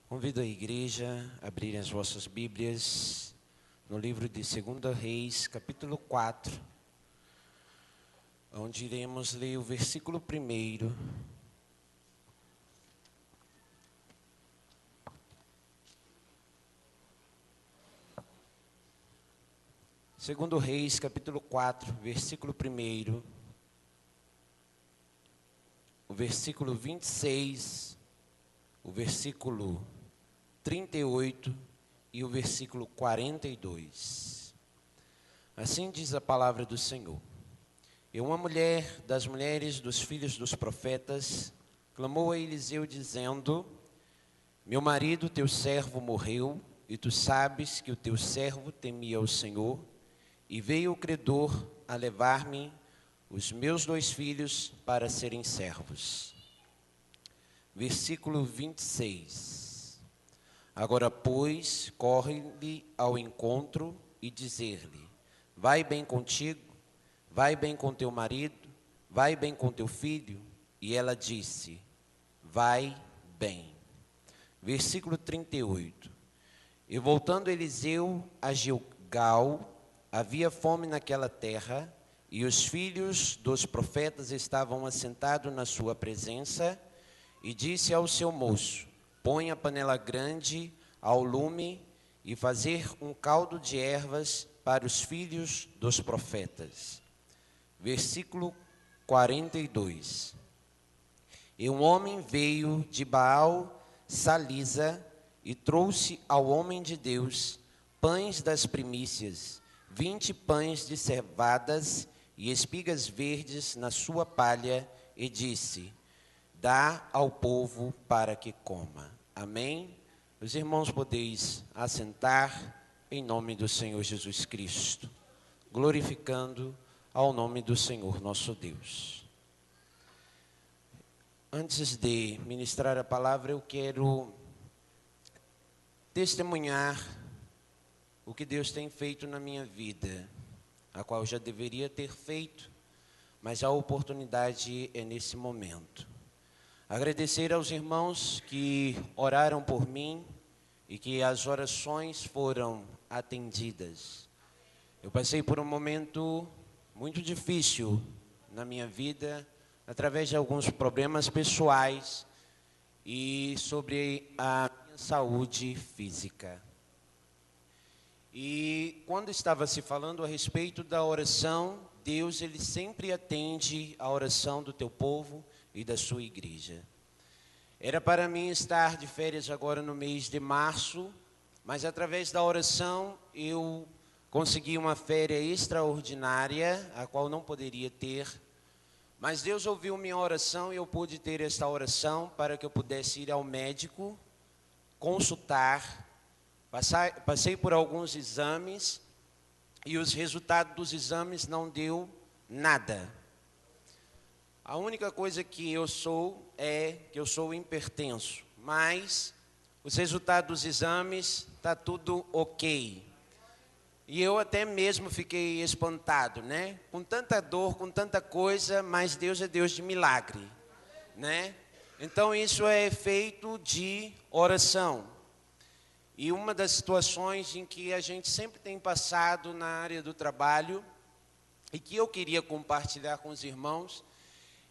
Convido a igreja a abrirem as vossas Bíblias no livro de 2 Reis, capítulo 4, onde iremos ler o versículo 1. Segundo Reis, capítulo 4, versículo 1, o versículo 26, o versículo 38 e o versículo 42. Assim diz a palavra do Senhor. E uma mulher das mulheres dos filhos dos profetas clamou a Eliseu dizendo: Meu marido, teu servo, morreu, e tu sabes que o teu servo temia o Senhor, e veio o credor a levar-me os meus 2 filhos para serem servos. Versículo 26. Agora, pois, corre-lhe ao encontro e dizer-lhe: Vai bem contigo, vai bem com teu marido, vai bem com teu filho. E ela disse: Vai bem. Versículo 38. E voltando Eliseu a Gilgal, havia fome naquela terra, e os filhos dos profetas estavam assentados na sua presença, e disse ao seu moço: Põe a panela grande ao lume e fazer um caldo de ervas para os filhos dos profetas. Versículo 42. E um homem veio de Baal Salisa e trouxe ao homem de Deus pães das primícias, 20 pães de cevadas e espigas verdes na sua palha, e disse: Dá ao povo para que coma. Amém? Os irmãos podeis assentar em nome do Senhor Jesus Cristo, glorificando ao nome do Senhor nosso Deus. Antes de ministrar a palavra, eu quero testemunhar o que Deus tem feito na minha vida, a qual já deveria ter feito, mas a oportunidade é nesse momento. Agradecer aos irmãos que oraram por mim e que as orações foram atendidas. Eu passei por um momento muito difícil na minha vida, através de alguns problemas pessoais e sobre a minha saúde física. E quando estava se falando a respeito da oração, Deus, Ele sempre atende a oração do teu povo e da sua igreja. Era para mim estar de férias agora no mês de março, mas através da oração eu consegui uma férias extraordinária, a qual não poderia ter. Mas Deus ouviu minha oração e eu pude ter esta oração para que eu pudesse ir ao médico, consultar. Passei por alguns exames e os resultados dos exames não deu nada. A única coisa que eu sou é que eu sou hipertenso, mas os resultados dos exames está tudo ok. E eu até mesmo fiquei espantado, né? Com tanta dor, com tanta coisa, mas Deus é Deus de milagre, né? Então isso é efeito de oração. E uma das situações em que a gente sempre tem passado na área do trabalho, e que eu queria compartilhar com os irmãos,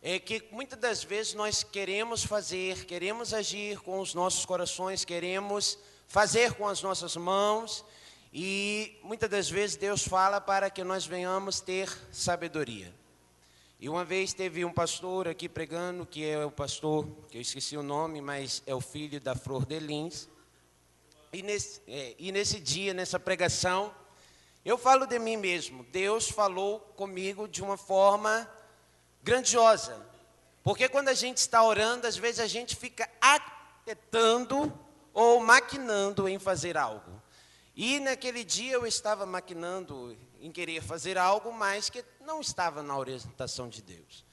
é que muitas das vezes nós queremos fazer, queremos agir com os nossos corações, queremos fazer com as nossas mãos, e muitas das vezes Deus fala para que nós venhamos ter sabedoria. E uma vez teve um pastor aqui pregando, que é o pastor, que eu esqueci o nome, mas é o filho da Flor de Lins. E nesse dia, nessa pregação, eu falo de mim mesmo. Deus falou comigo de uma forma grandiosa. Porque quando a gente está orando, às vezes a gente fica arquitetando ou maquinando em fazer algo. E naquele dia eu estava maquinando em querer fazer algo, mas que não estava na orientação de Deus.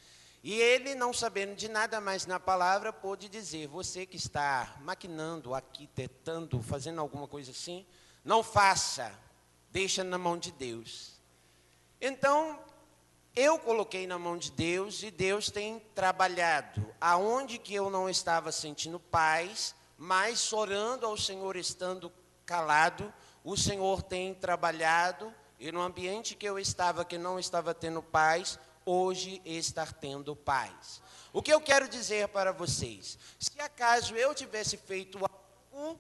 E ele, não sabendo de nada mais na palavra, pôde dizer: você que está maquinando, arquitetando, fazendo alguma coisa assim, não faça, deixa na mão de Deus. Então, eu coloquei na mão de Deus e Deus tem trabalhado. Aonde que eu não estava sentindo paz, mas orando ao Senhor, estando calado, o Senhor tem trabalhado, e no ambiente que eu estava, que não estava tendo paz, hoje está tendo paz. O que eu quero dizer para vocês? Se acaso eu tivesse feito algo,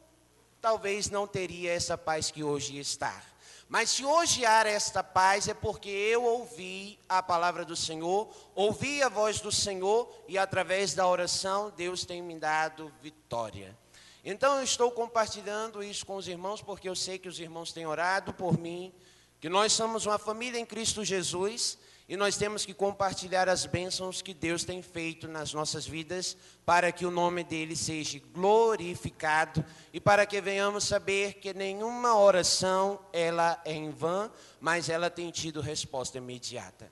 talvez não teria essa paz que hoje está. Mas se hoje há esta paz, é porque eu ouvi a palavra do Senhor, ouvi a voz do Senhor, e através da oração, Deus tem me dado vitória. Então eu estou compartilhando isso com os irmãos, porque eu sei que os irmãos têm orado por mim, que nós somos uma família em Cristo Jesus, e nós temos que compartilhar as bênçãos que Deus tem feito nas nossas vidas, para que o nome dele seja glorificado, e para que venhamos saber que nenhuma oração ela é em vão, mas ela tem tido resposta imediata.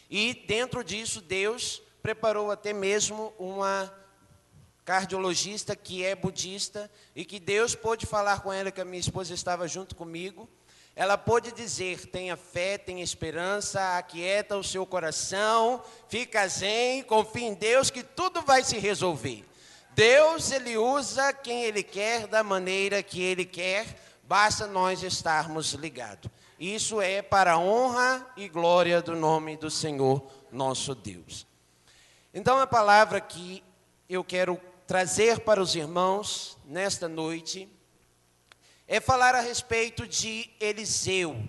E dentro disso, Deus preparou até mesmo uma cardiologista que é budista, e que Deus pôde falar com ela, que a minha esposa estava junto comigo. Ela pôde dizer: tenha fé, tenha esperança, aquieta o seu coração, fica zen, confia em Deus que tudo vai se resolver. Deus, ele usa quem ele quer, da maneira que ele quer, basta nós estarmos ligados. Isso é para a honra e glória do nome do Senhor nosso Deus. Então a palavra que eu quero trazer para os irmãos nesta noite é falar a respeito de Eliseu,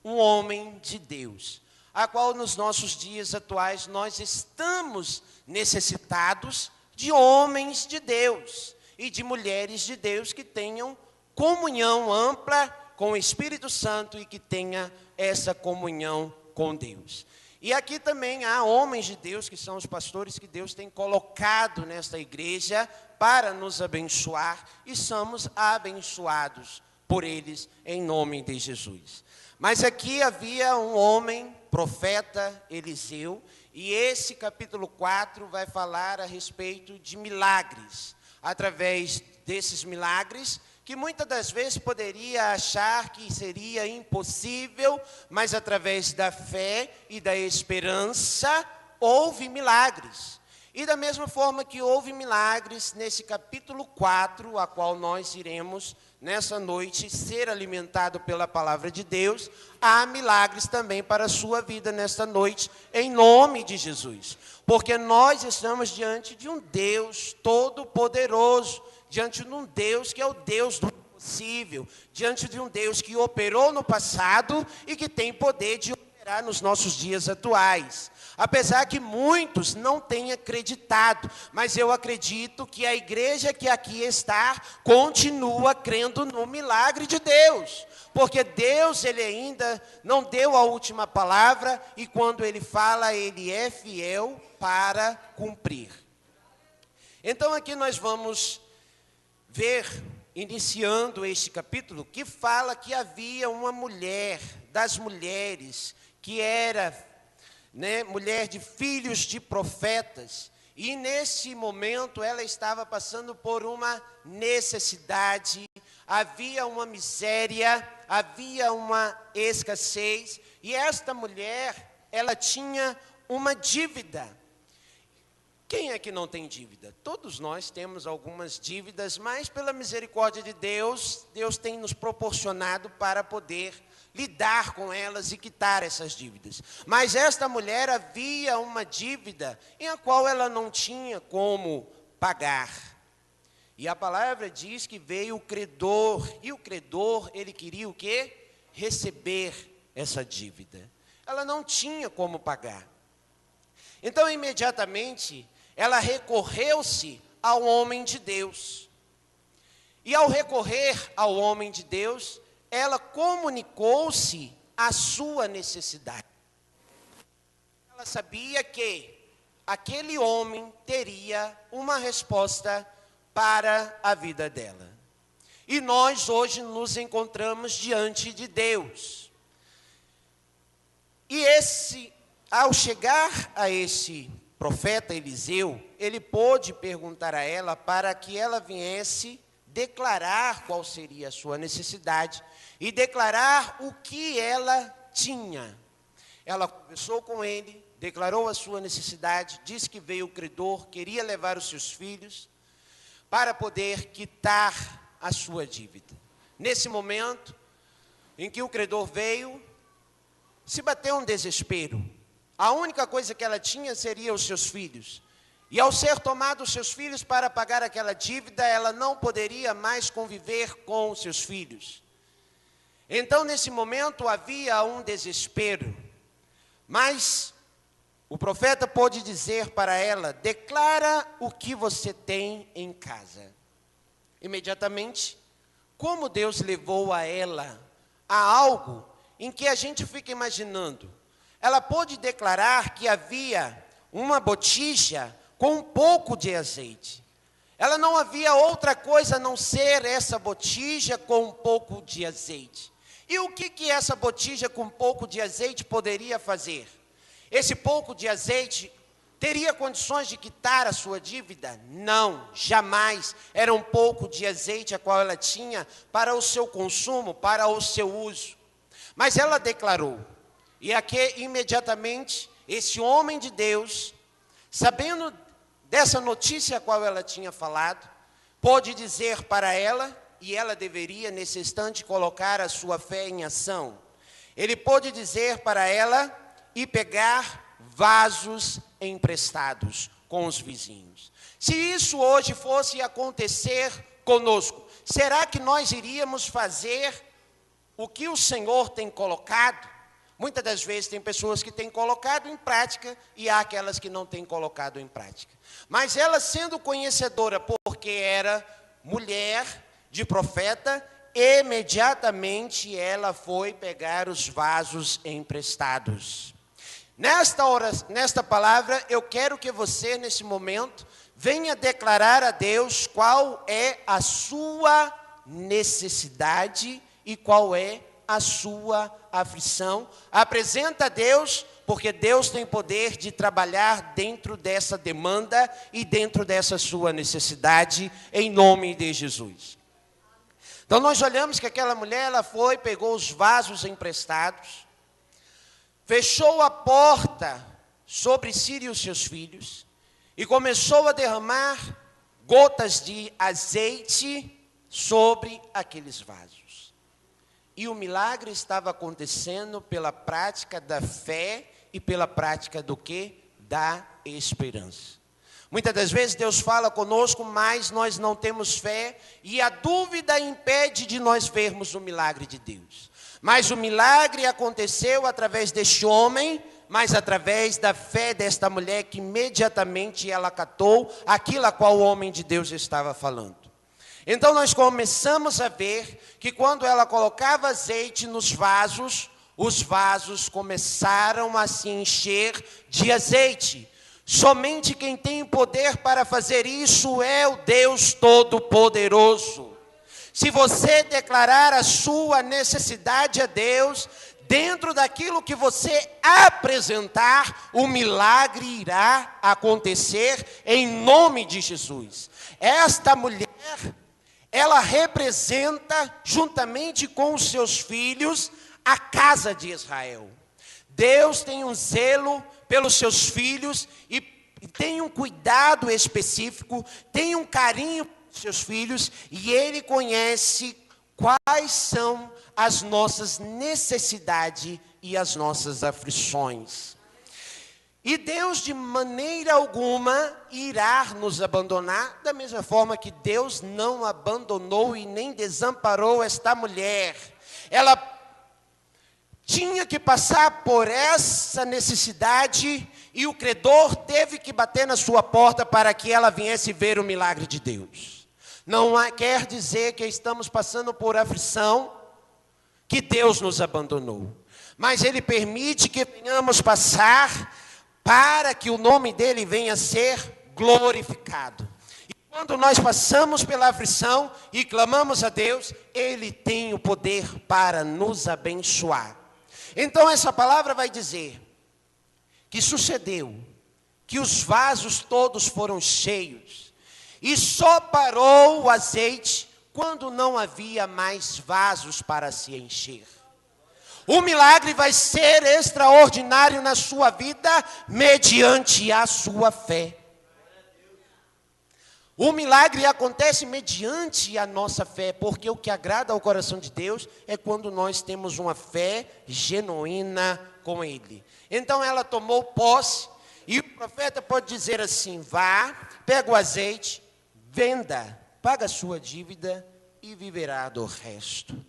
um homem de Deus, a qual nos nossos dias atuais nós estamos necessitados de homens de Deus e de mulheres de Deus que tenham comunhão ampla com o Espírito Santo e que tenha essa comunhão com Deus. E aqui também há homens de Deus, que são os pastores que Deus tem colocado nesta igreja para nos abençoar, e somos abençoados por eles em nome de Jesus. Mas aqui havia um homem, profeta Eliseu, e esse capítulo 4 vai falar a respeito de milagres. Através desses milagres, que muitas das vezes poderia achar que seria impossível, mas através da fé e da esperança, houve milagres. E da mesma forma que houve milagres nesse capítulo 4, a qual nós iremos, nessa noite, ser alimentado pela palavra de Deus, há milagres também para a sua vida nesta noite, em nome de Jesus. Porque nós estamos diante de um Deus todo-poderoso, diante de um Deus que é o Deus do impossível, diante de um Deus que operou no passado e que tem poder de operar nos nossos dias atuais. Apesar que muitos não tenham acreditado, mas eu acredito que a igreja que aqui está continua crendo no milagre de Deus, porque Deus, ele ainda não deu a última palavra, e quando ele fala, ele é fiel para cumprir. Então aqui nós vamos ver, iniciando este capítulo, que fala que havia uma mulher, das mulheres, que era mulher de filhos de profetas, e nesse momento ela estava passando por uma necessidade, havia uma miséria, havia uma escassez, e esta mulher, ela tinha uma dívida. Quem é que não tem dívida? Todos nós temos algumas dívidas, mas pela misericórdia de Deus, Deus tem nos proporcionado para poder lidar com elas e quitar essas dívidas. Mas esta mulher havia uma dívida em a qual ela não tinha como pagar. E a palavra diz que veio o credor, e o credor, ele queria o quê? Receber essa dívida. Ela não tinha como pagar. Então, imediatamente, ela recorreu-se ao homem de Deus. E ao recorrer ao homem de Deus, ela comunicou-se a sua necessidade. Ela sabia que aquele homem teria uma resposta para a vida dela. E nós hoje nos encontramos diante de Deus. E ao chegar a esse profeta Eliseu, ele pôde perguntar a ela para que ela viesse declarar qual seria a sua necessidade e declarar o que ela tinha. Ela conversou com ele, declarou a sua necessidade, disse que veio o credor, queria levar os seus filhos, para poder quitar a sua dívida. Nesse momento em que o credor veio, se bateu um desespero. A única coisa que ela tinha seria os seus filhos. E ao ser tomados os seus filhos para pagar aquela dívida, ela não poderia mais conviver com os seus filhos. Então, nesse momento, havia um desespero. Mas o profeta pôde dizer para ela: declara o que você tem em casa. Imediatamente, como Deus levou a ela a algo em que a gente fica imaginando. Ela pôde declarar que havia uma botija com um pouco de azeite. Ela não havia outra coisa a não ser essa botija com um pouco de azeite. E o que essa botija com um pouco de azeite poderia fazer? Esse pouco de azeite teria condições de quitar a sua dívida? Não, jamais. Era um pouco de azeite a qual ela tinha para o seu consumo, para o seu uso. Mas ela declarou, e aqui imediatamente esse homem de Deus, sabendo dessa notícia a qual ela tinha falado, pôde dizer para ela, e ela deveria nesse instante colocar a sua fé em ação. Ele pôde dizer para ela e pegar vasos emprestados com os vizinhos. Se isso hoje fosse acontecer conosco, será que nós iríamos fazer o que o Senhor tem colocado? Muitas das vezes tem pessoas que têm colocado em prática e há aquelas que não têm colocado em prática. Mas ela, sendo conhecedora, porque era mulher de profeta, imediatamente ela foi pegar os vasos emprestados. Nesta palavra, eu quero que você, nesse momento, venha declarar a Deus qual é a sua necessidade e qual é a sua aflição. Apresenta a Deus, porque Deus tem poder de trabalhar dentro dessa demanda e dentro dessa sua necessidade, em nome de Jesus. Então nós olhamos que aquela mulher, ela foi, pegou os vasos emprestados, fechou a porta sobre si e os seus filhos, e começou a derramar gotas de azeite sobre aqueles vasos. E o milagre estava acontecendo pela prática da fé e pela prática do quê? Da esperança. Muitas das vezes Deus fala conosco, mas nós não temos fé, e a dúvida impede de nós vermos o milagre de Deus. Mas o milagre aconteceu através deste homem, mas através da fé desta mulher, que imediatamente ela acatou aquilo a qual o homem de Deus estava falando. Então nós começamos a ver que quando ela colocava azeite nos vasos, os vasos começaram a se encher de azeite. Somente quem tem poder para fazer isso é o Deus Todo-Poderoso. Se você declarar a sua necessidade a Deus, dentro daquilo que você apresentar, o milagre irá acontecer em nome de Jesus. Esta mulher, ela representa, juntamente com os seus filhos, a casa de Israel. Deus tem um zelo pelos seus filhos e tem um cuidado específico, tem um carinho pelos seus filhos, e Ele conhece quais são as nossas necessidades e as nossas aflições. E Deus de maneira alguma irá nos abandonar, da mesma forma que Deus não abandonou e nem desamparou esta mulher. Ela tinha que passar por essa necessidade e o credor teve que bater na sua porta para que ela viesse ver o milagre de Deus. Não quer dizer que estamos passando por aflição, que Deus nos abandonou. Mas Ele permite que venhamos passar para que o nome dEle venha a ser glorificado. E quando nós passamos pela aflição e clamamos a Deus, Ele tem o poder para nos abençoar. Então essa palavra vai dizer que sucedeu que os vasos todos foram cheios e só parou o azeite quando não havia mais vasos para se encher. O milagre vai ser extraordinário na sua vida mediante a sua fé. O milagre acontece mediante a nossa fé, porque o que agrada ao coração de Deus é quando nós temos uma fé genuína com Ele. Então ela tomou posse, e o profeta pode dizer assim: vá, pega o azeite, venda, paga a sua dívida e viverá do resto.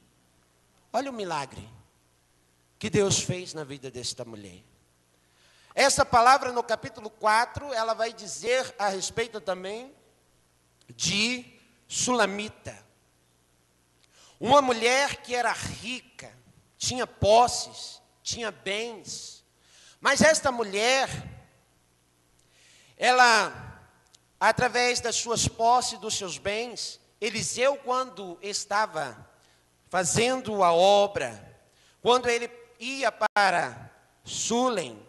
Olha o milagre que Deus fez na vida desta mulher. Essa palavra no capítulo 4, ela vai dizer a respeito também de Sulamita. Uma mulher que era rica, tinha posses, tinha bens. Mas esta mulher, ela, através das suas posses, dos seus bens, Eliseu, quando estava fazendo a obra, quando ele ia para Sulém,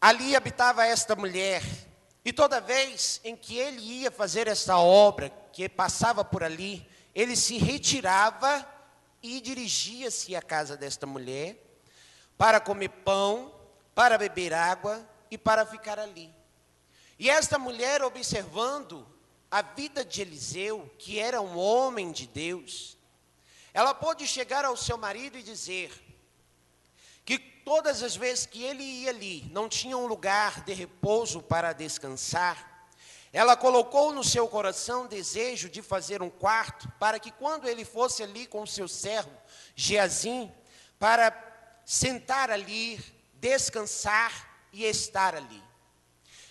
ali habitava esta mulher. E toda vez em que ele ia fazer essa obra, que passava por ali, ele se retirava e dirigia-se à casa desta mulher para comer pão, para beber água e para ficar ali. E esta mulher, observando a vida de Eliseu, que era um homem de Deus, ela pôde chegar ao seu marido e dizer que todas as vezes que ele ia ali, não tinha um lugar de repouso para descansar, ela colocou no seu coração o desejo de fazer um quarto, para que quando ele fosse ali com o seu servo, Geazim, para sentar ali, descansar e estar ali.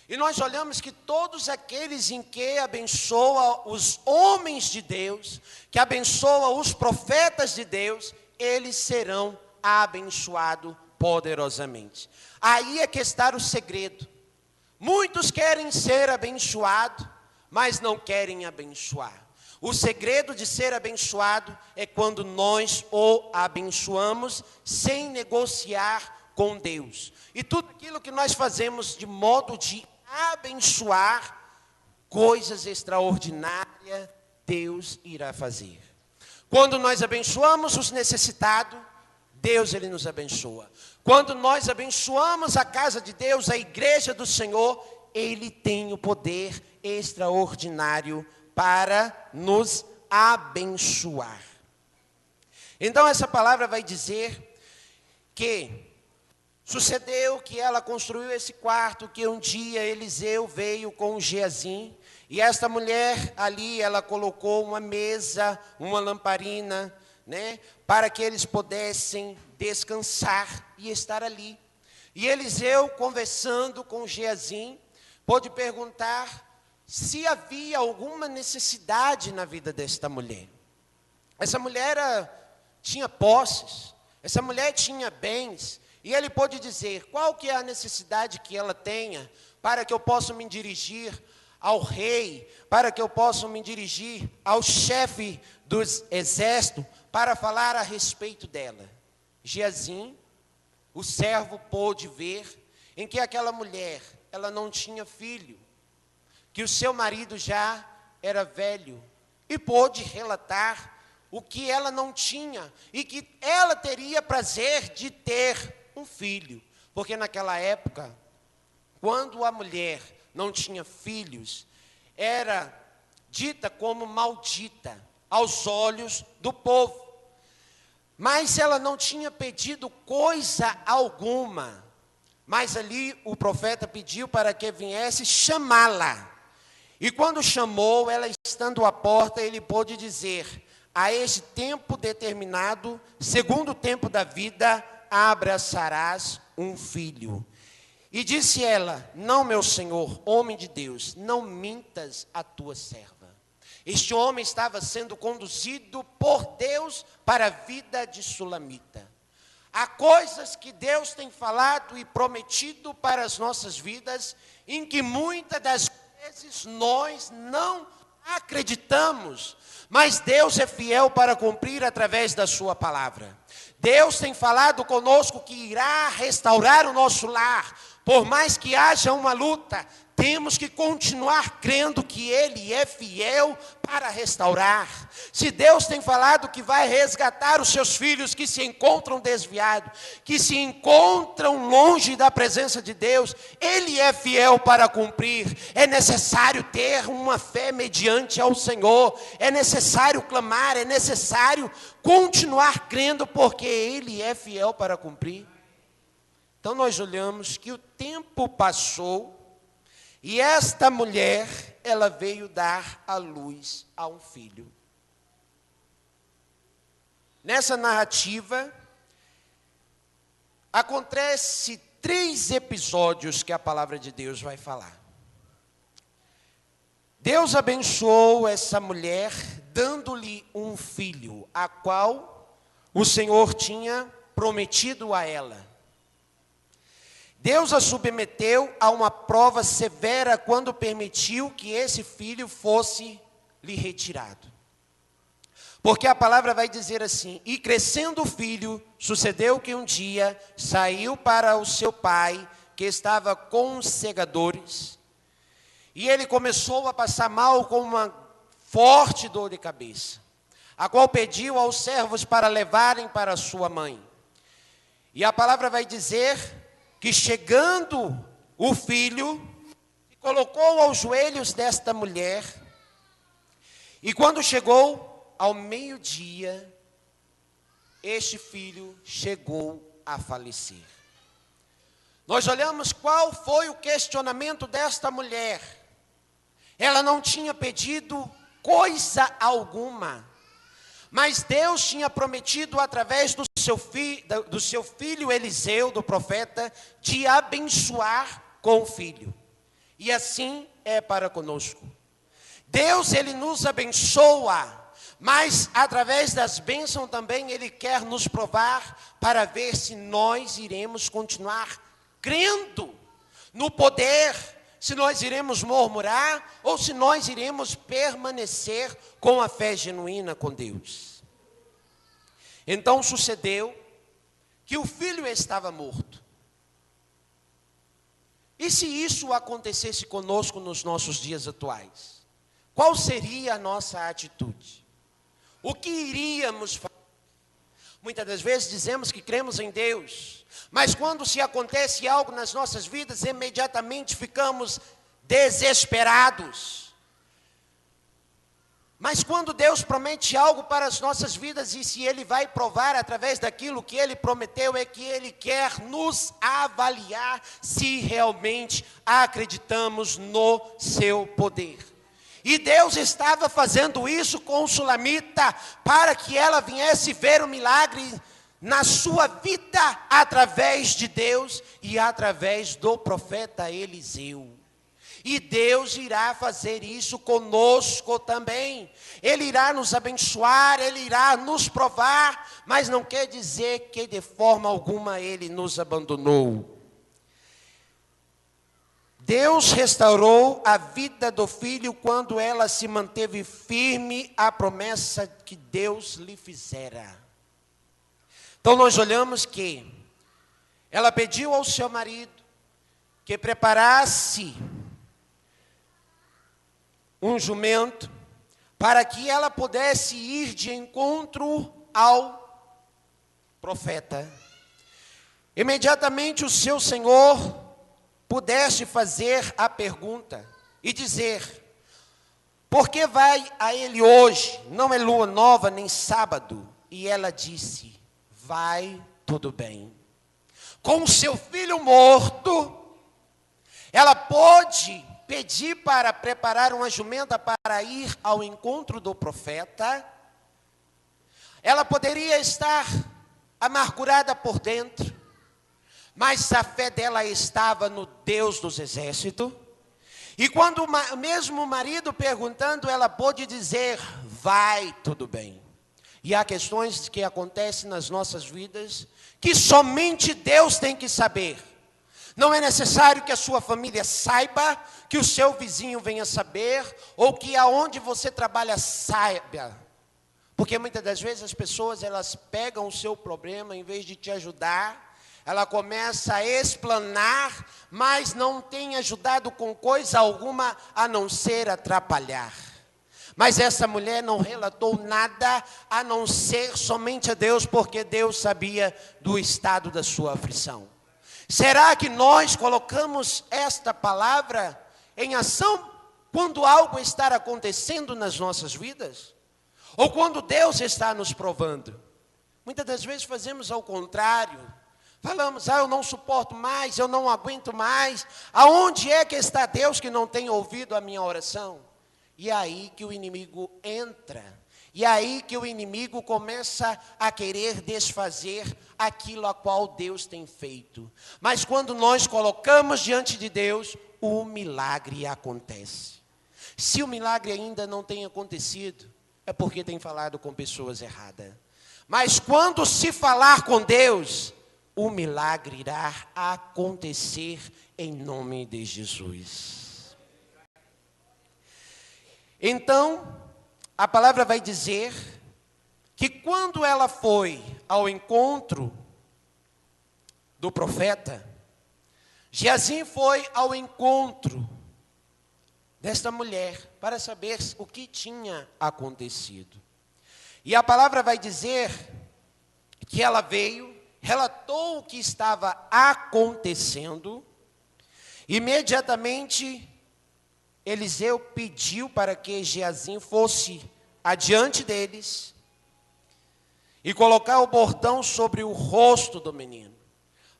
E nós olhamos que todos aqueles em que abençoa os homens de Deus, que abençoa os profetas de Deus, eles serão abençoados poderosamente. Aí é que está o segredo. Muitos querem ser abençoados, mas não querem abençoar. O segredo de ser abençoado é quando nós o abençoamos sem negociar com Deus. E tudo aquilo que nós fazemos de modo de abençoar, coisas extraordinárias Deus irá fazer. Quando nós abençoamos os necessitados, Deus ele nos abençoa. Quando nós abençoamos a casa de Deus, a igreja do Senhor, Ele tem o poder extraordinário para nos abençoar. Então essa palavra vai dizer que sucedeu que ela construiu esse quarto, que um dia Eliseu veio com Geazim, e esta mulher ali, ela colocou uma mesa, uma lamparina, né, para que eles pudessem descansar e estar ali. E Eliseu, conversando com Geazim, pôde perguntar se havia alguma necessidade na vida desta mulher. Essa mulher tinha posses, essa mulher tinha bens, e ele pôde dizer: qual que é a necessidade que ela tenha, para que eu possa me dirigir ao rei, para que eu possa me dirigir ao chefe dos exércitos, para falar a respeito dela. Geazim, o servo, pôde ver em que aquela mulher, ela não tinha filho, que o seu marido já era velho, e pôde relatar o que ela não tinha, e que ela teria prazer de ter um filho, porque naquela época, quando a mulher não tinha filhos, era dita como maldita aos olhos do povo. Mas ela não tinha pedido coisa alguma. Mas ali o profeta pediu para que viesse chamá-la. E quando chamou, ela estando à porta, ele pôde dizer: a este tempo determinado, segundo o tempo da vida, abraçarás um filho. E disse ela: não, meu senhor, homem de Deus, não mintas a tua serva. Este homem estava sendo conduzido por Deus para a vida de Sulamita. Há coisas que Deus tem falado e prometido para as nossas vidas, em que muitas das vezes nós não acreditamos, mas Deus é fiel para cumprir através da sua palavra. Deus tem falado conosco que irá restaurar o nosso lar, por mais que haja uma luta, temos que continuar crendo que Ele é fiel para restaurar. Se Deus tem falado que vai resgatar os seus filhos que se encontram desviados, que se encontram longe da presença de Deus, Ele é fiel para cumprir. É necessário ter uma fé mediante ao Senhor, é necessário clamar, é necessário continuar crendo, porque Ele é fiel para cumprir. Então nós olhamos que o tempo passou, e esta mulher, ela veio dar à luz a um filho. Nessa narrativa, acontece 3 episódios que a palavra de Deus vai falar. Deus abençoou essa mulher, dando-lhe um filho, a qual o Senhor tinha prometido a ela. Deus a submeteu a uma prova severa quando permitiu que esse filho fosse lhe retirado. Porque a palavra vai dizer assim: e crescendo o filho, sucedeu que um dia saiu para o seu pai, que estava com os segadores, e ele começou a passar mal com uma forte dor de cabeça, a qual pediu aos servos para levarem para sua mãe. E a palavra vai dizer que chegando o filho, se colocou aos joelhos desta mulher, e quando chegou ao meio-dia, este filho chegou a falecer. Nós olhamos qual foi o questionamento desta mulher. Ela não tinha pedido coisa alguma, mas Deus tinha prometido através do seu filho Eliseu, do profeta, de abençoar com o filho. E assim é para conosco. Deus, Ele nos abençoa, mas através das bênçãos também Ele quer nos provar para ver se nós iremos continuar crendo no poder, se nós iremos murmurar ou se nós iremos permanecer com a fé genuína com Deus. Então sucedeu que o filho estava morto. E se isso acontecesse conosco nos nossos dias atuais? Qual seria a nossa atitude? O que iríamos fazer? Muitas das vezes dizemos que cremos em Deus, mas quando se acontece algo nas nossas vidas, imediatamente ficamos desesperados. Mas quando Deus promete algo para as nossas vidas, e se Ele vai provar através daquilo que Ele prometeu, é que Ele quer nos avaliar se realmente acreditamos no seu poder. E Deus estava fazendo isso com Sulamita, para que ela viesse ver o milagre na sua vida, através de Deus e através do profeta Eliseu. E Deus irá fazer isso conosco também. Ele irá nos abençoar, Ele irá nos provar, mas não quer dizer que de forma alguma Ele nos abandonou. Deus restaurou a vida do filho quando ela se manteve firme à promessa que Deus lhe fizera. Então nós olhamos que ela pediu ao seu marido que preparasse um jumento para que ela pudesse ir de encontro ao profeta. Imediatamente o seu senhor pudesse fazer a pergunta e dizer: por que vai a ele hoje? Não é lua nova nem sábado. E ela disse: vai tudo bem. Com o seu filho morto, ela pôde pedir para preparar uma jumenta para ir ao encontro do profeta. Ela poderia estar amargurada por dentro, mas a fé dela estava no Deus dos exércitos. E quando mesmo o marido perguntando, ela pôde dizer: vai tudo bem. E há questões que acontecem nas nossas vidas que somente Deus tem que saber. Não é necessário que a sua família saiba, que o seu vizinho venha saber, ou que aonde você trabalha saiba. Porque muitas das vezes as pessoas, elas pegam o seu problema, em vez de te ajudar, ela começa a explanar, mas não tem ajudado com coisa alguma a não ser atrapalhar. Mas essa mulher não relatou nada a não ser somente a Deus, porque Deus sabia do estado da sua aflição. Será que nós colocamos esta palavra em ação quando algo está acontecendo nas nossas vidas? Ou quando Deus está nos provando? Muitas das vezes fazemos ao contrário. Falamos, eu não suporto mais, eu não aguento mais. Aonde é que está Deus que não tem ouvido a minha oração? E é aí que o inimigo entra. E é aí que o inimigo começa a querer desfazer aquilo a qual Deus tem feito. Mas quando nós colocamos diante de Deus, o milagre acontece. Se o milagre ainda não tem acontecido, é porque tem falado com pessoas erradas. Mas quando se falar com Deus, o milagre irá acontecer em nome de Jesus. Então, a palavra vai dizer que quando ela foi ao encontro do profeta, Geazi foi ao encontro desta mulher para saber o que tinha acontecido. E a palavra vai dizer que ela veio, relatou o que estava acontecendo. Imediatamente, Eliseu pediu para que Geazi fosse adiante deles e colocar o bordão sobre o rosto do menino.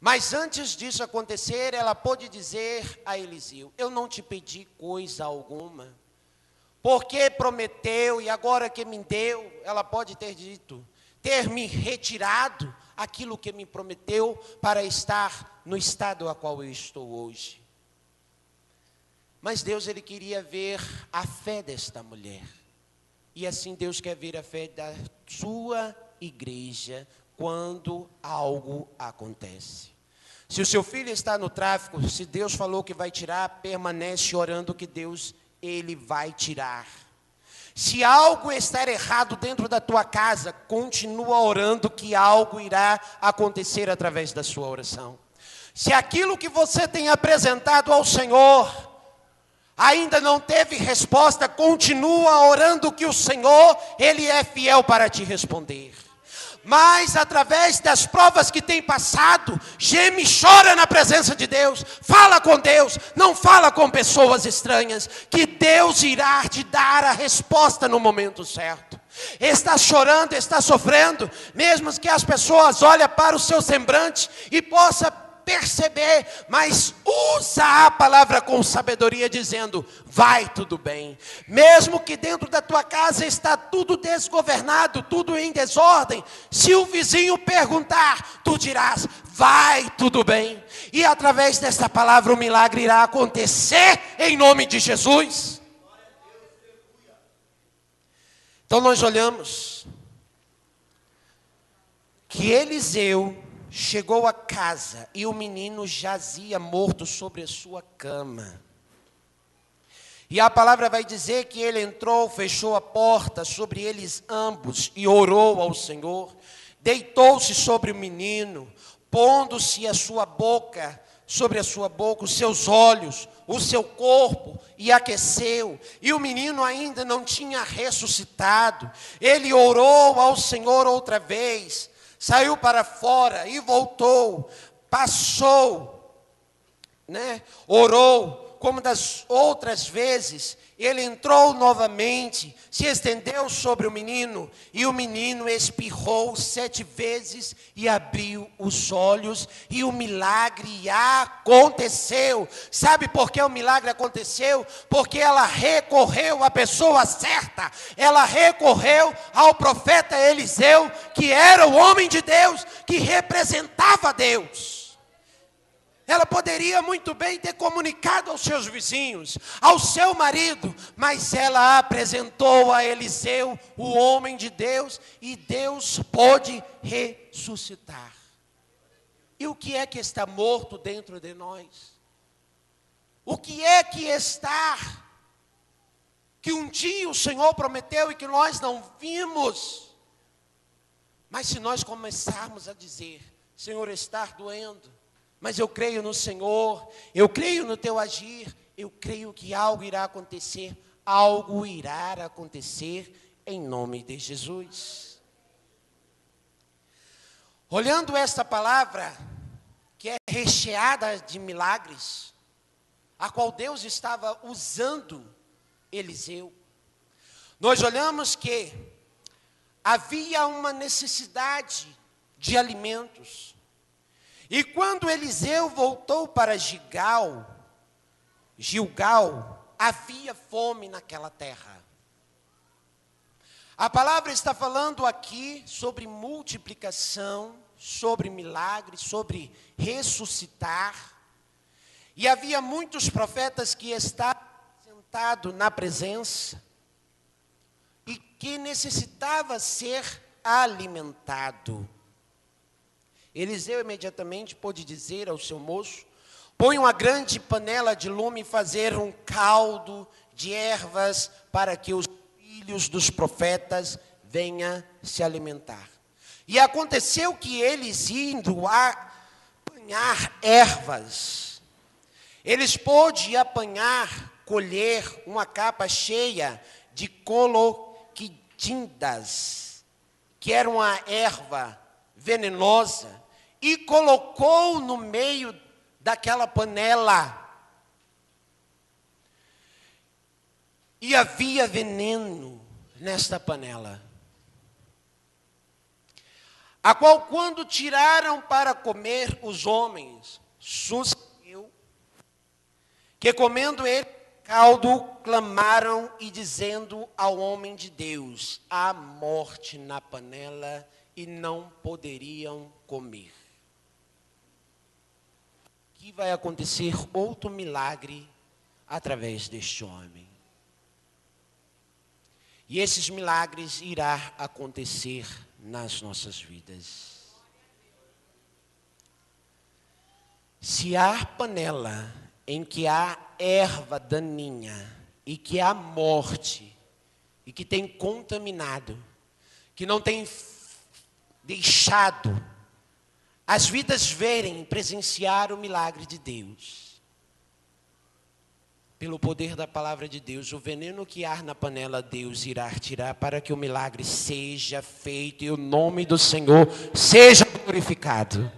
Mas antes disso acontecer, ela pôde dizer a Eliseu: eu não te pedi coisa alguma, porque prometeu e agora que me deu, ela pode ter dito, ter me retirado aquilo que me prometeu para estar no estado a qual eu estou hoje. Mas Deus, Ele queria ver a fé desta mulher. E assim Deus quer ver a fé da sua igreja quando algo acontece. Se o seu filho está no tráfico, se Deus falou que vai tirar, permanece orando que Deus, Ele vai tirar. Se algo estar errado dentro da tua casa, continua orando que algo irá acontecer através da sua oração. Se aquilo que você tem apresentado ao Senhor ainda não teve resposta, continua orando que o Senhor, Ele é fiel para te responder. Mas através das provas que tem passado, geme e chora na presença de Deus, fala com Deus, não fala com pessoas estranhas, que Deus irá te dar a resposta no momento certo. Está chorando, está sofrendo, mesmo que as pessoas olhem para o seu semblante e possam perceber, mas usa a palavra com sabedoria, dizendo, vai tudo bem. Mesmo que dentro da tua casa está tudo desgovernado, tudo em desordem, se o vizinho perguntar, tu dirás, vai tudo bem. E através desta palavra o milagre irá acontecer em nome de Jesus. Então nós olhamos que Eliseu chegou a casa e o menino jazia morto sobre a sua cama. E a palavra vai dizer que ele entrou, fechou a porta sobre eles ambos e orou ao Senhor. Deitou-se sobre o menino, pondo-se a sua boca, sobre a sua boca, os seus olhos, o seu corpo, e aqueceu. E o menino ainda não tinha ressuscitado. Ele orou ao Senhor outra vez. Saiu para fora e voltou, passou, orou, como das outras vezes, ele entrou novamente, se estendeu sobre o menino, e o menino espirrou 7 vezes e abriu os olhos, e o milagre aconteceu. Sabe por que o milagre aconteceu? Porque ela recorreu à pessoa certa, ela recorreu ao profeta Eliseu, que era o homem de Deus, que representava Deus. Ela poderia muito bem ter comunicado aos seus vizinhos, ao seu marido, mas ela apresentou a Eliseu, o homem de Deus, e Deus pôde ressuscitar. E o que é que está morto dentro de nós? O que é que está, que um dia o Senhor prometeu e que nós não vimos? Mas se nós começarmos a dizer, Senhor, está doendo, mas eu creio no Senhor, eu creio no teu agir, eu creio que algo irá acontecer em nome de Jesus. Olhando esta palavra, que é recheada de milagres, a qual Deus estava usando Eliseu, nós olhamos que havia uma necessidade de alimentos. E quando Eliseu voltou para Gilgal, havia fome naquela terra. A palavra está falando aqui sobre multiplicação, sobre milagres, sobre ressuscitar. E havia muitos profetas que estavam sentados na presença e que necessitava ser alimentado. Eliseu imediatamente pôde dizer ao seu moço: põe uma grande panela de lume e fazer um caldo de ervas para que os filhos dos profetas venham se alimentar. E aconteceu que eles indo apanhar ervas, eles pôde colher uma capa cheia de coloquidindas, que era uma erva venenosa, e colocou no meio daquela panela. E havia veneno nesta panela, a qual quando tiraram para comer os homens, sucedeu que comendo ele caldo, clamaram e dizendo ao homem de Deus: há morte na panela, e não poderiam comer. Que vai acontecer outro milagre através deste homem. E esses milagres irão acontecer nas nossas vidas. Se há panela em que há erva daninha e que há morte e que tem contaminado, que não tem deixado as vidas verem, presenciar o milagre de Deus, pelo poder da palavra de Deus, o veneno que há na panela, Deus irá tirar para que o milagre seja feito e o nome do Senhor seja glorificado.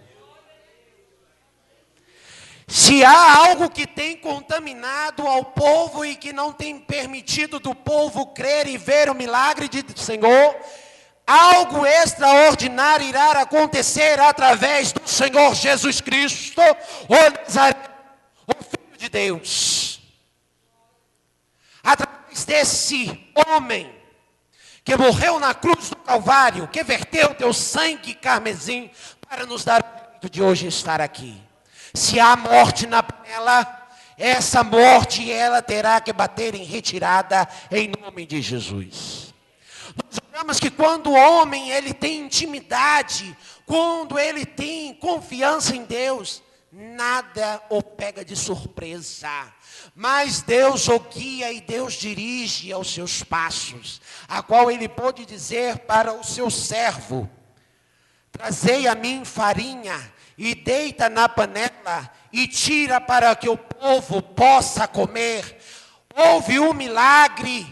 Se há algo que tem contaminado ao povo e que não tem permitido do povo crer e ver o milagre do Senhor, algo extraordinário irá acontecer através do Senhor Jesus Cristo, o Nazareno, o Filho de Deus. Através desse homem que morreu na cruz do Calvário, que verteu teu sangue carmesim para nos dar o direito de hoje estar aqui. Se há morte na panela, essa morte ela terá que bater em retirada em nome de Jesus. Nós olhamos que quando o homem ele tem intimidade, quando ele tem confiança em Deus, nada o pega de surpresa. Mas Deus o guia e Deus dirige aos seus passos, a qual ele pôde dizer para o seu servo: trazei a mim farinha e deita na panela e tira para que o povo possa comer. Houve um milagre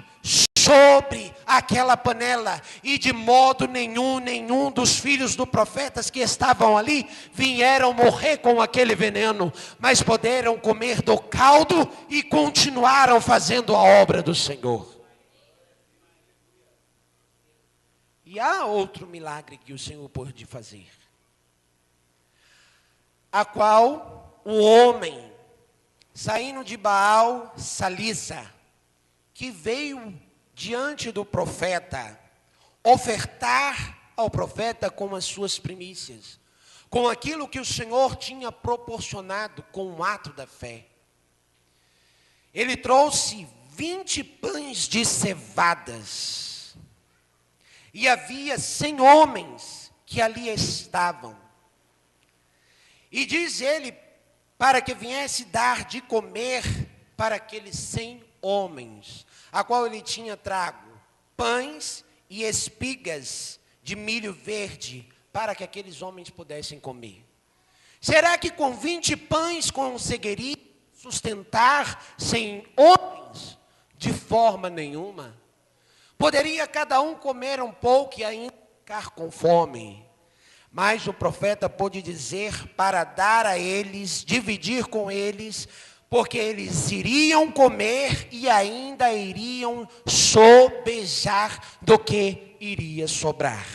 sobre aquela panela, e de modo nenhum dos filhos dos profetas que estavam ali vieram morrer com aquele veneno, mas puderam comer do caldo e continuaram fazendo a obra do Senhor. E há outro milagre que o Senhor pôde fazer, a qual o homem saindo de Baal Salisa, que veio diante do profeta, ofertar ao profeta com as suas primícias, com aquilo que o Senhor tinha proporcionado com o ato da fé. Ele trouxe 20 pães de cevadas, e havia 100 homens que ali estavam. E diz ele, para que viesse dar de comer para aqueles 100 homens, a qual ele tinha trago pães e espigas de milho verde, para que aqueles homens pudessem comer. Será que com 20 pães conseguiria sustentar 100 homens? De forma nenhuma. Poderia cada um comer um pouco e ainda ficar com fome. Mas o profeta pôde dizer para dar a eles, dividir com eles, porque eles iriam comer e ainda iriam sobejar do que iria sobrar.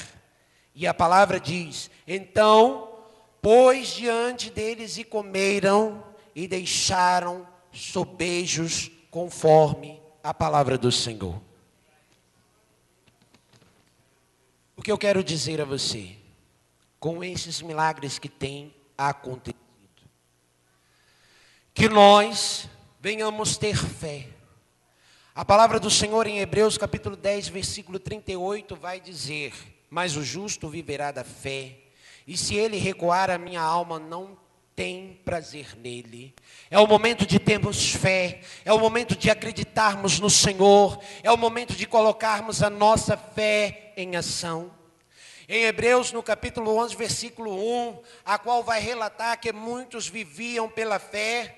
E a palavra diz: então, pôs diante deles e comeram e deixaram sobejos conforme a palavra do Senhor. O que eu quero dizer a você, com esses milagres que têm acontecido, que nós venhamos ter fé. A palavra do Senhor em Hebreus capítulo 10, versículo 38 vai dizer: mas o justo viverá da fé, e se ele recuar, a minha alma não tem prazer nele. É o momento de termos fé, é o momento de acreditarmos no Senhor, é o momento de colocarmos a nossa fé em ação. Em Hebreus, no capítulo 11, versículo 1, a qual vai relatar que muitos viviam pela fé.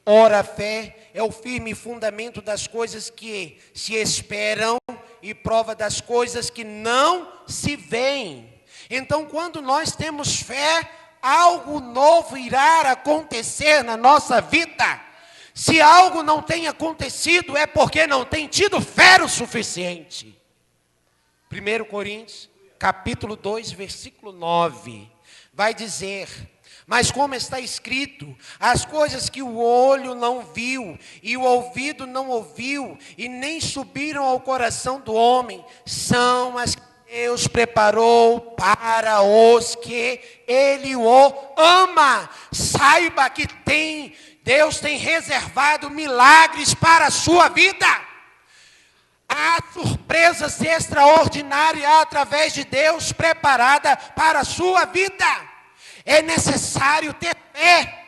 Ora, a fé é o firme fundamento das coisas que se esperam e prova das coisas que não se veem. Então, quando nós temos fé, algo novo irá acontecer na nossa vida. Se algo não tem acontecido, é porque não tem tido fé o suficiente. 1 Coríntios, capítulo 2, versículo 9, vai dizer: mas como está escrito, as coisas que o olho não viu, e o ouvido não ouviu, e nem subiram ao coração do homem, são as que Deus preparou para os que Ele o ama. Saiba que Deus tem reservado milagres para a sua vida. Há surpresas extraordinárias através de Deus preparada para a sua vida. É necessário ter fé.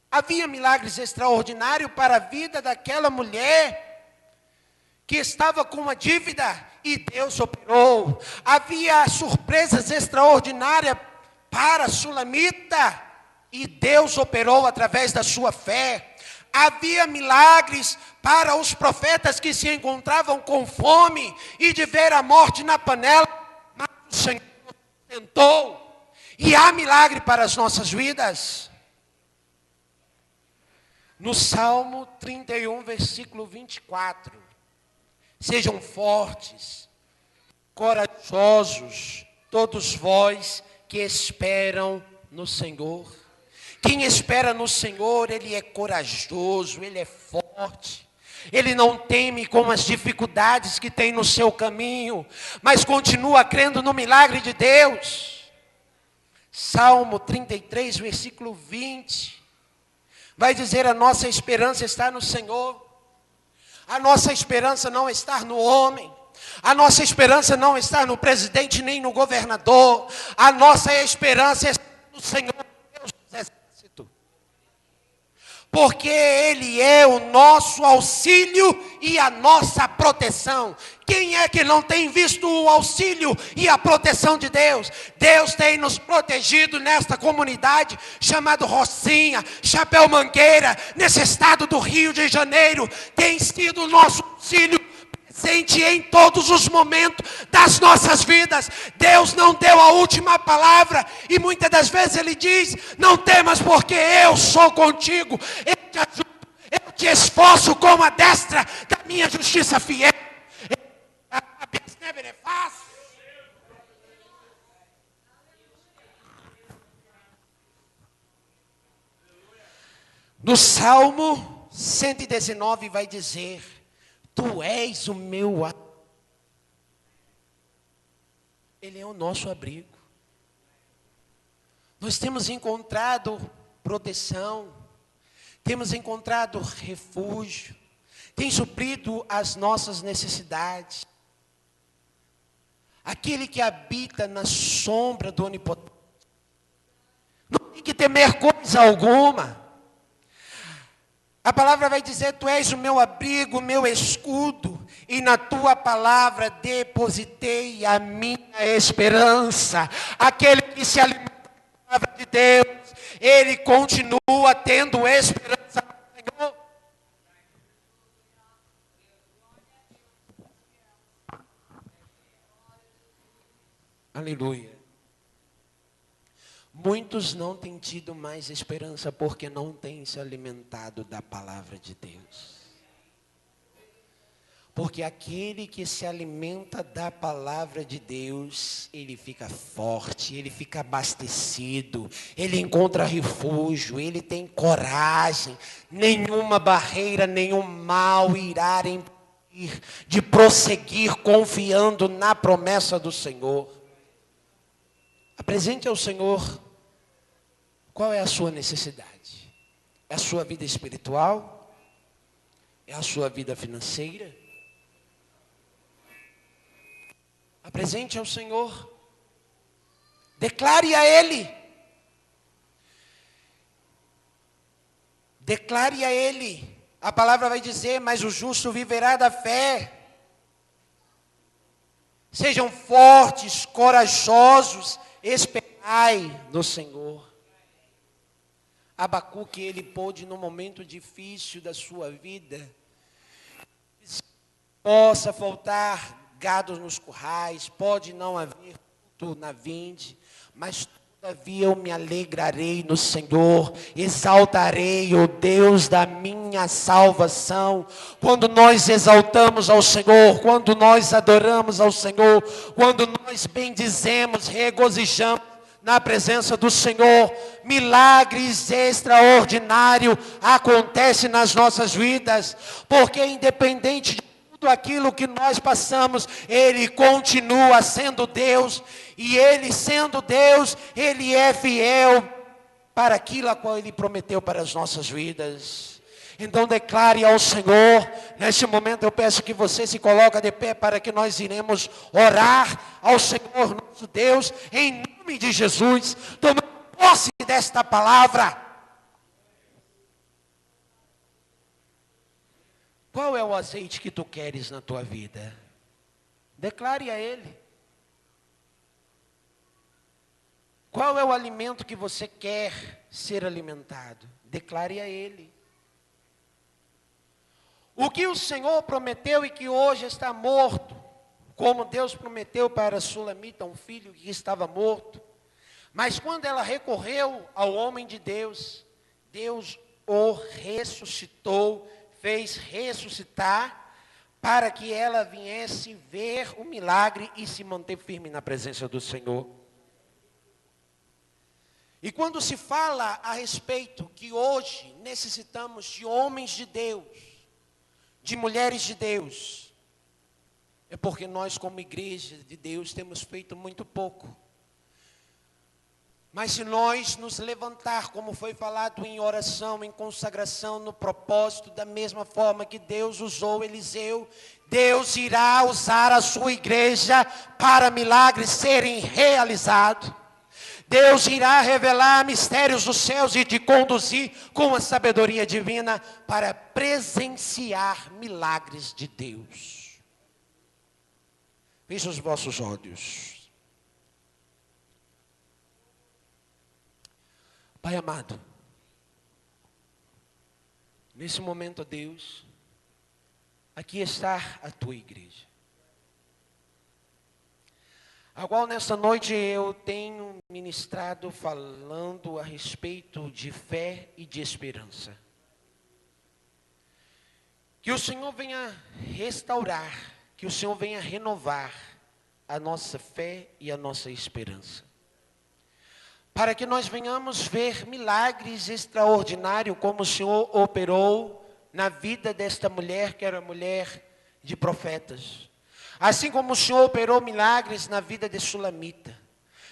Havia milagres extraordinários para a vida daquela mulher que estava com uma dívida e Deus operou. Havia surpresas extraordinárias para a sulamita e Deus operou através da sua fé. Havia milagres para os profetas que se encontravam com fome e de ver a morte na panela, mas o Senhor tentou. E há milagre para as nossas vidas. No Salmo 31, versículo 24. Sejam fortes, corajosos, todos vós que esperam no Senhor. Quem espera no Senhor, ele é corajoso, ele é forte. Ele não teme com as dificuldades que tem no seu caminho, mas continua crendo no milagre de Deus. Salmo 33, versículo 20. Vai dizer: a nossa esperança está no Senhor. A nossa esperança não está no homem. A nossa esperança não está no presidente nem no governador. A nossa esperança está no Senhor, Deus dos exércitos. Porque Ele é o nosso auxílio e a nossa proteção. Quem é que não tem visto o auxílio e a proteção de Deus? Deus tem nos protegido nesta comunidade chamada Rocinha, Chapéu Mangueira, nesse estado do Rio de Janeiro. Tem sido o nosso auxílio presente em todos os momentos das nossas vidas. Deus não deu a última palavra e muitas das vezes Ele diz: não temas, porque eu sou contigo, eu te ajudo, eu te esforço com a destra da minha justiça fiel. No Salmo 119 vai dizer: tu és o meu abrigo. Ele é o nosso abrigo. Nós temos encontrado proteção, temos encontrado refúgio, tem suprido as nossas necessidades. Aquele que habita na sombra do Onipotente não tem que temer coisa alguma. A palavra vai dizer: tu és o meu abrigo, o meu escudo, e na tua palavra depositei a minha esperança. Aquele que se alimenta da palavra de Deus, ele continua tendo esperança no Senhor. Aleluia. Muitos não têm tido mais esperança porque não têm se alimentado da palavra de Deus. Porque aquele que se alimenta da palavra de Deus, ele fica forte, ele fica abastecido, ele encontra refúgio, ele tem coragem, nenhuma barreira, nenhum mal irá impedir de prosseguir confiando na promessa do Senhor. Apresente ao Senhor qual é a sua necessidade. É a sua vida espiritual? É a sua vida financeira? Apresente ao Senhor. Declare a Ele. Declare a Ele. A palavra vai dizer, mas o justo viverá da fé. Sejam fortes, corajosos, esperai no Senhor. Abacuque, ele pôde, no momento difícil da sua vida, possa faltar gado nos currais, pode não haver fruto na vinde, mas todavia eu me alegrarei no Senhor, exaltarei o Deus da minha salvação. Quando nós exaltamos ao Senhor, quando nós adoramos ao Senhor, quando nós bendizemos, regozijamos na presença do Senhor, milagres extraordinários acontecem nas nossas vidas, porque independente de tudo aquilo que nós passamos, Ele continua sendo Deus, e Ele sendo Deus, Ele é fiel para aquilo a qual Ele prometeu para as nossas vidas. Então declare ao Senhor. Neste momento eu peço que você se coloque de pé para que nós iremos orar ao Senhor nosso Deus, em nome de Jesus, tomando posse desta palavra. Qual é o azeite que tu queres na tua vida? Declare a Ele. Qual é o alimento que você quer ser alimentado? Declare a Ele. O que o Senhor prometeu e que hoje está morto, como Deus prometeu para Sulamita, um filho que estava morto. Mas quando ela recorreu ao homem de Deus, Deus o ressuscitou, fez ressuscitar, para que ela viesse ver o milagre e se manter firme na presença do Senhor. E quando se fala a respeito que hoje necessitamos de homens de Deus, de mulheres de Deus, é porque nós como igreja de Deus temos feito muito pouco. Mas se nós nos levantar, como foi falado em oração, em consagração, no propósito, da mesma forma que Deus usou Eliseu, Deus irá usar a sua igreja para milagres serem realizados. Deus irá revelar mistérios dos céus e te conduzir com a sabedoria divina para presenciar milagres de Deus. Feche os vossos olhos. Pai amado, nesse momento, Deus, aqui está a tua igreja, a qual nesta noite eu tenho ministrado falando a respeito de fé e de esperança. Que o Senhor venha restaurar, que o Senhor venha renovar a nossa fé e a nossa esperança. Para que nós venhamos ver milagres extraordinários, como o Senhor operou na vida desta mulher, que era mulher de profetas. Assim como o Senhor operou milagres na vida de Sulamita.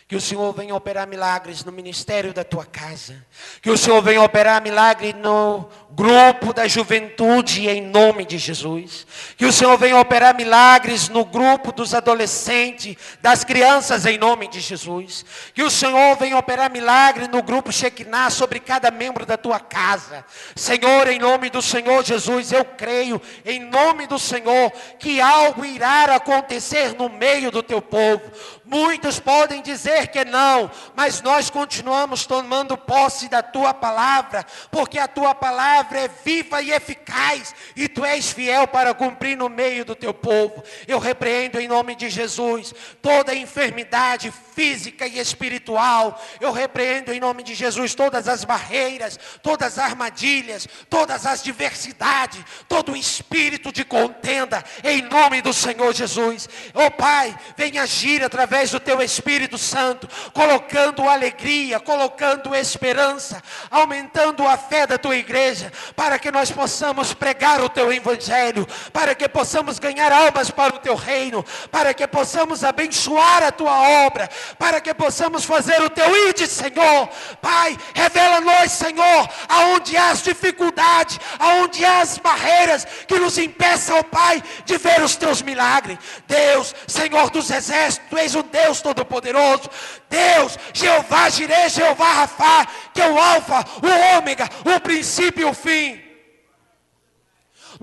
Que o Senhor venha operar milagres no ministério da tua casa. Que o Senhor venha operar milagre no grupo da juventude, em nome de Jesus. Que o Senhor venha operar milagres no grupo dos adolescentes, das crianças, em nome de Jesus. Que o Senhor venha operar milagre no grupo Shekinah, sobre cada membro da tua casa. Senhor, em nome do Senhor Jesus, eu creio, em nome do Senhor, que algo irá acontecer no meio do teu povo. Muitos podem dizer que não, mas nós continuamos tomando posse da tua palavra, porque a tua palavra é viva e eficaz, e tu és fiel para cumprir no meio do teu povo. Eu repreendo em nome de Jesus toda enfermidade física e espiritual. Eu repreendo em nome de Jesus todas as barreiras, todas as armadilhas, todas as diversidades, todo o espírito de contenda, em nome do Senhor Jesus. Ó Pai, venha agir através do teu Espírito Santo, colocando alegria, colocando esperança, aumentando a fé da tua igreja, para que nós possamos pregar o teu evangelho, para que possamos ganhar almas para o teu reino, para que possamos abençoar a tua obra, para que possamos fazer o teu ide, Senhor. Pai, revela-nos, Senhor, aonde há as dificuldades, aonde há as barreiras que nos impeçam, ó Pai, de ver os teus milagres. Deus, Senhor dos exércitos, tu és um Deus todo-poderoso. Deus, Jeová Jireh, Jeová Rafá, que é o alfa, o ômega, o princípio e o fim.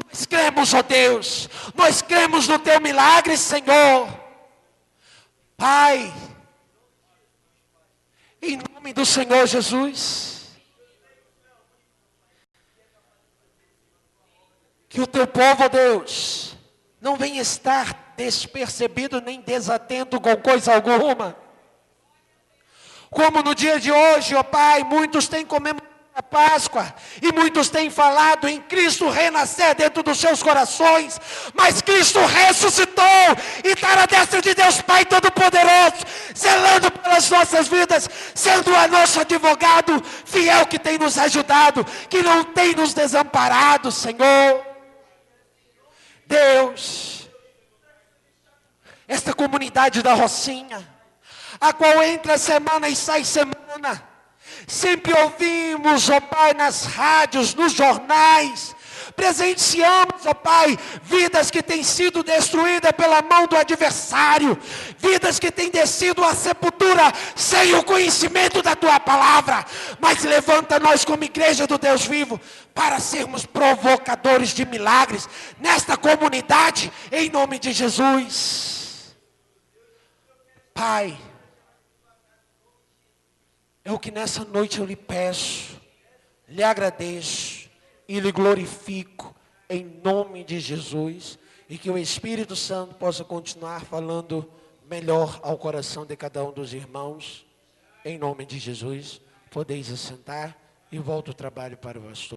Nós cremos, ó Deus, nós cremos no teu milagre, Senhor. Pai, em nome do Senhor Jesus, que o teu povo, ó Deus, não venha estar despercebido nem desatento com coisa alguma. Como no dia de hoje, ó Pai, muitos têm comemorado a Páscoa, e muitos têm falado em Cristo renascer dentro dos seus corações, mas Cristo ressuscitou, e está na destra de Deus Pai Todo-Poderoso, zelando pelas nossas vidas, sendo o nosso advogado fiel, que tem nos ajudado, que não tem nos desamparado, Senhor. Deus, esta comunidade da Rocinha, a qual entra semana e sai semana, sempre ouvimos, ó Pai, nas rádios, nos jornais, presenciamos, ó Pai, vidas que têm sido destruídas pela mão do adversário, vidas que têm descido à sepultura sem o conhecimento da tua palavra. Mas levanta nós como igreja do Deus vivo, para sermos provocadores de milagres nesta comunidade, em nome de Jesus. Pai, é o que nessa noite eu lhe peço, lhe agradeço e lhe glorifico, em nome de Jesus, e que o Espírito Santo possa continuar falando melhor ao coração de cada um dos irmãos, em nome de Jesus. Podeis assentar e volto o trabalho para o pastor.